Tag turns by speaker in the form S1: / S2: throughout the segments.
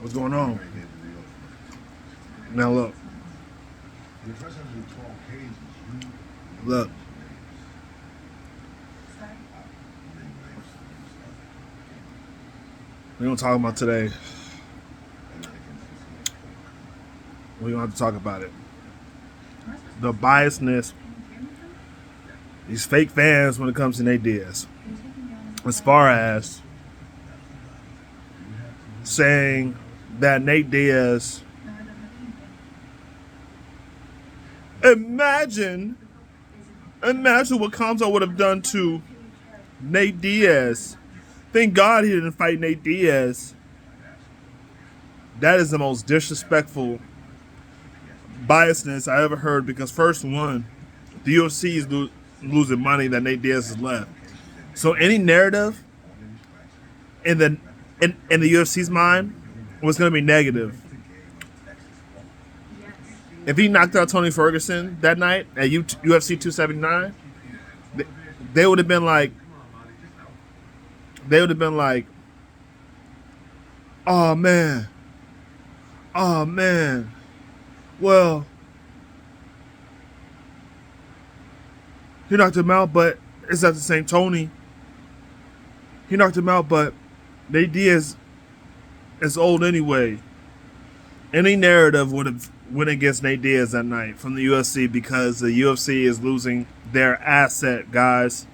S1: What's going on? Now look. Look. We're going to talk about today. We're going to have to talk about it. The biasness, these fake fans when it comes to Nate Diaz. As far as saying that Nate Diaz, imagine what Khamzat would have done to Nate Diaz. Thank God he didn't fight Nate Diaz. That is the most disrespectful biasness I ever heard, because first one, the UFC is losing money that Nate Diaz has left. So any narrative in the UFC's mind was going to be negative. If he knocked out Tony Ferguson that night at UFC 279, they would have been like, oh man, well, he knocked him out, but it's not the same Tony. He knocked him out, but Nate Diaz is old anyway. Any narrative would have went against Nate Diaz that night from the UFC, because the UFC is losing their asset, guys.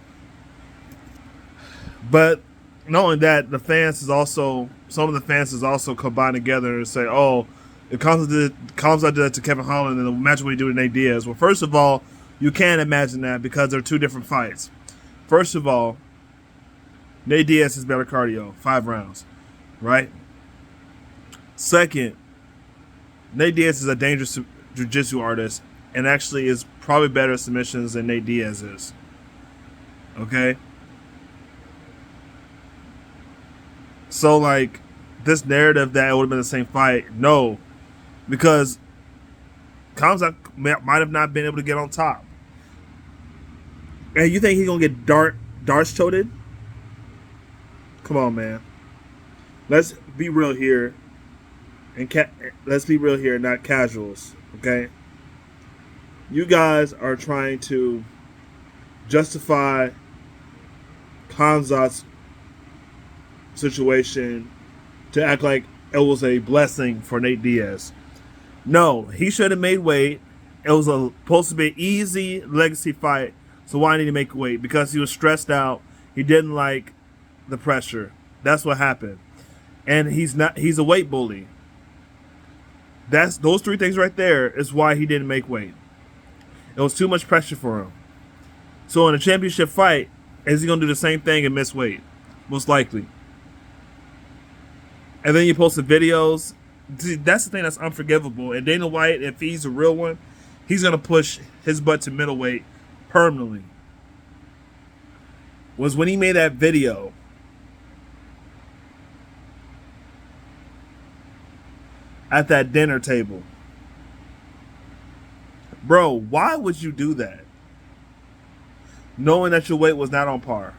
S1: But not only that, some of the fans is also combined together and say, oh, if Khamzat did that to Kevin Holland, then imagine what he do to Nate Diaz. Well, first of all, you can't imagine that, because they're two different fights. First of all, Nate Diaz has better cardio, 5 rounds, right? Second, Nate Diaz is a dangerous jiu-jitsu artist and actually is probably better at submissions than Nate Diaz is. Okay? So, like, this narrative that it would have been the same fight, no. Because Khamzat might have not been able to get on top. And you think he's going to get darts-choted? Come on, man. Let's be real here. Let's be real here, not casuals, okay? You guys are trying to justify Khamzat's situation to act like it was a blessing for Nate Diaz. No, he should have made weight. It was supposed to be an easy legacy fight, so why did he make weight? Because he was stressed out. He didn't like the pressure. That's what happened. And he's a weight bully. Those 3 things right there is why he didn't make weight. It was too much pressure for him. So in a championship fight, is he going to do the same thing and miss weight? Most likely. And then you post the videos. That's the thing that's unforgivable. And Dana White, if he's a real one, he's going to push his butt to middleweight permanently. Was when he made that video at that dinner table. Bro, why would you do that? Knowing that your weight was not on par.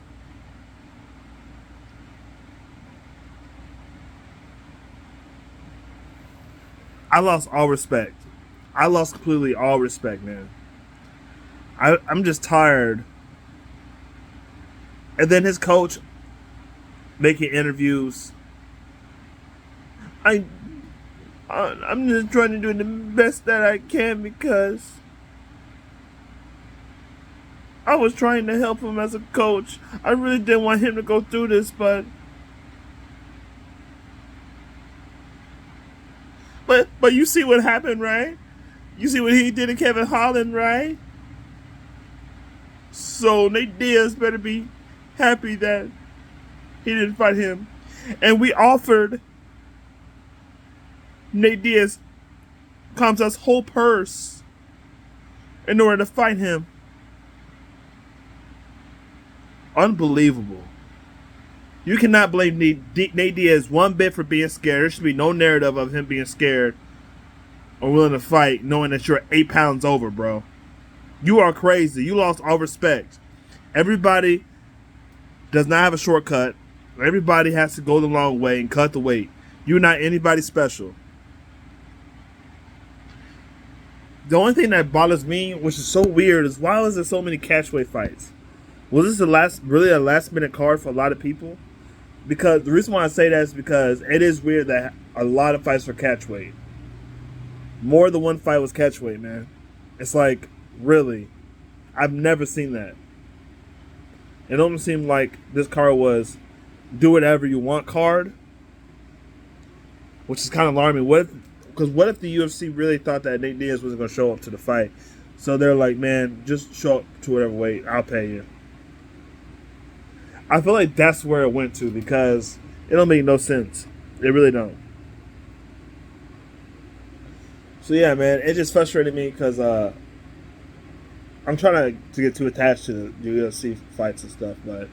S1: I lost all respect. I lost completely all respect, man. I'm just tired. And then his coach making interviews. I'm just trying to do the best that I can, because I was trying to help him as a coach. I really didn't want him to go through this, but you see what happened, right? You see what he did to Kevin Holland, right? So Nate Diaz better be happy that he didn't fight him. And we offered Nate Diaz Khamzat's whole purse in order to fight him. Unbelievable. You cannot blame Nate Diaz one bit for being scared. There should be no narrative of him being scared or willing to fight knowing that you're 8 pounds over, bro. You are crazy. You lost all respect. Everybody does not have a shortcut. Everybody has to go the long way and cut the weight. You're not anybody special. The only thing that bothers me, which is so weird, is why was there so many catchweight fights? Was this really a last minute card for a lot of people? Because the reason why I say that is because it is weird that a lot of fights were catchweight. More than one fight was catchweight, man. It's like, really, I've never seen that. It almost seemed like this card was do whatever you want card, which is kind of alarming. What if the UFC really thought that Nate Diaz wasn't going to show up to the fight? So they're like, man, just show up to whatever weight. I'll pay you. I feel like that's where it went to because it don't make no sense. It really don't. So yeah, man, it just frustrated me because I'm trying to get too attached to the UFC fights and stuff, but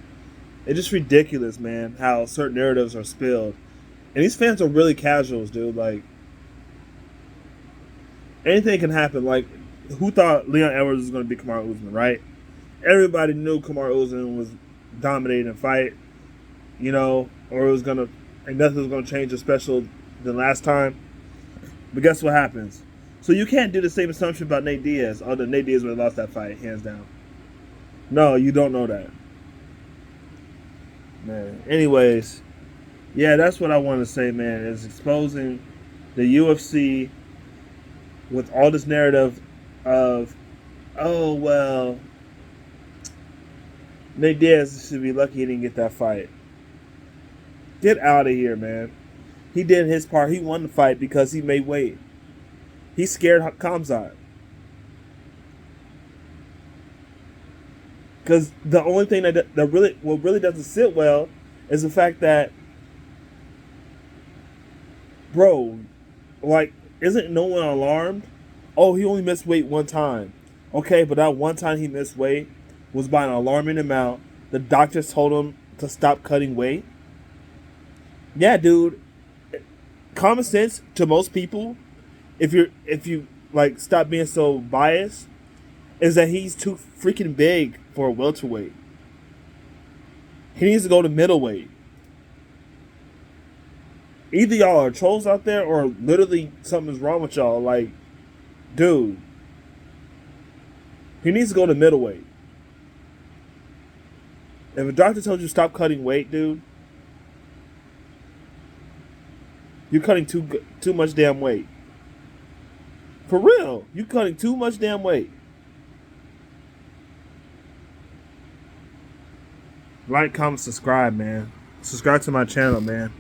S1: it's just ridiculous, man, how certain narratives are spilled. And these fans are really casuals, dude. Like, anything can happen. Like, who thought Leon Edwards was going to be Kamaru Usman, right? Everybody knew Kamaru Usman was dominating a fight, you know, or it was going to, and nothing was going to change, special than last time. But guess what happens? So you can't do the same assumption about Nate Diaz. Although Nate Diaz would have lost that fight, hands down. No, you don't know that. Man. Anyways, yeah, that's what I want to say, man, is exposing the UFC with all this narrative of, oh, well, Nate Diaz should be lucky he didn't get that fight. Get out of here, man. He did his part. He won the fight because he made weight. He scared Khamzat. Because the only thing that really doesn't sit well is the fact that, bro, like, isn't no one alarmed? Oh, he only missed weight one time. Okay, but that one time he missed weight was by an alarming amount. The doctors told him to stop cutting weight. Yeah, dude. Common sense to most people, if you like stop being so biased, is that he's too freaking big for a welterweight. He needs to go to middleweight. Either y'all are trolls out there or literally something's wrong with y'all. Like, dude, he needs to go to middleweight. If a doctor told you to stop cutting weight, dude, you're cutting too much damn weight. For real, you're cutting too much damn weight. Like, comment, subscribe, man. Subscribe to my channel, man.